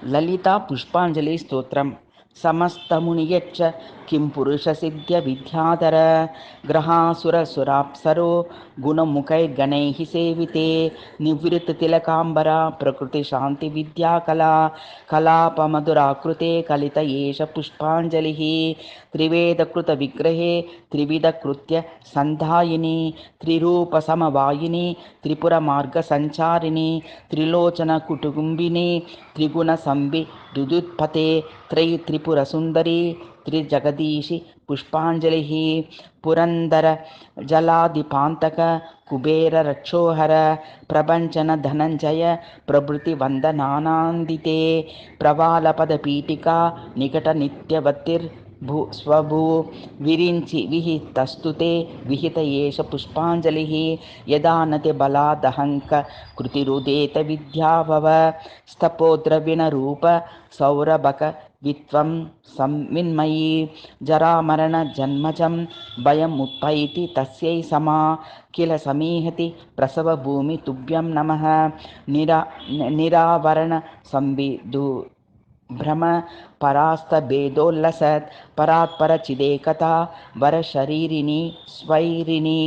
లలితా పుష్పాంజలి స్తోత్రం. సమస్తమునియచ్చ కిం పురుషసిద్ధ్య విద్యాధర గ్రహాసురసురాప్సరో గుణముఖైర్గణైః సేవితే నివృత్త తిలకాంబర ప్రకృతి శాంతి విద్యాకళా కలాపమధురాకృతే కలిత ఏష పుష్పాంజలిః త్రివేదకృత విగ్రహే త్రివిధకృత్య సంధాయిని త్రిరూపసమవాయిని త్రిపుర మార్గ సంచారిణి త్రిలోచన కుటుంబిని త్రిగుణ సంవిదుదుత్పతే త్రిపుర సుందరి త్రిజగదీశి పుష్పాంజలిః పురందర జలాదిపాంతక కుబేర రక్షోహర ప్రభంచన ధనంజయ ప్రభృతి వందనానాందితే ప్రవాళపద పీఠికా నికట నిత్యవతిర్ స్వభూ విరించి విహితస్తుతే విహిత ఏష పుష్పాంజలిః యదానతి బలాదహంక కృతిరుదేత విద్యాభవ స్తపోద్రవిణ రూప సౌరభక విత్వం సంవిన్మయీ జరామరణ జన్మజం భయముత్పైతి తస్యై సమా కిల సమీహతి ప్రసవ భూమి తుభ్యం నమః నిరావరణ సంవిదు భ్రమ పరాస్తభేదోల్లసత్ పరాత్పర చిదేకతా వరశరీరిణి స్వైరిణి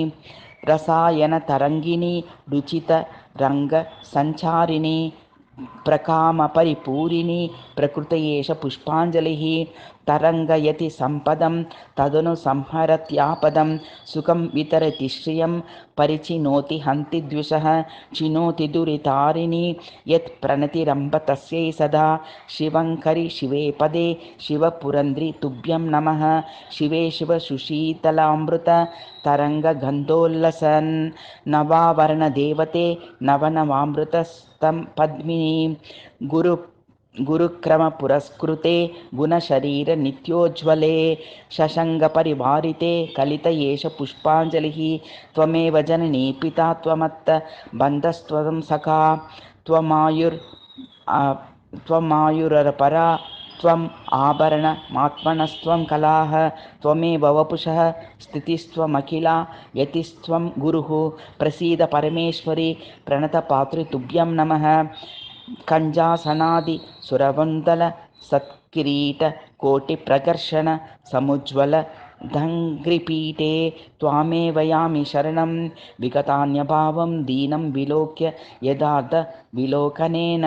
రసాయన తరంగిణి రుచిత రంగ సంచారిణి ప్రకామ పరిపూరిణి ప్రకృత ఏష పుష్పాంజలిః తరంగయతి సంపదం తదను సంహరత్యాపదం సుఖం వితరతి శ్రియం పరిచినోతి హంతి ద్విషః చినోతి దురితారిణి యత్ ప్రణతిరంబ తస్యై సదా శివంకరి శివే పదే శివపురంద్రి తుభ్యం నమః శివే శివ సుశీతలామృత తరంగ గంధోల్లసన్ నవావరణ దేవతే నవనవామృతస్తం పద్మిని గురుక్రమ పురస్కృతే గుణశరీర నిత్యోజ్వలే శశంగ పరివారితే కలిత ఏష పుష్పాంజలిః త్వమేవ జననీ పితా త్వమత్త బంధస్త్వం సఖా త్వమాయురపరా త్వం ఆభరణమాత్మనస్త్వం కళాః త్వమేవ వపుషః స్థితిస్త్వమఖిలా యతిస్త్వం గురుః ప్రసీద పరమేశ్వరి ప్రణతపాత్రి తుభ్యం నమః కంజాసనాది సురవందల సత్కిరీట కోటి ప్రకర్షణ సముజ్వల ధంగ్రిపీఠే త్వామేవ యామి శరణం విగతాన్యభావం దీనం విలోక్య యదార్థ విలోకనేన.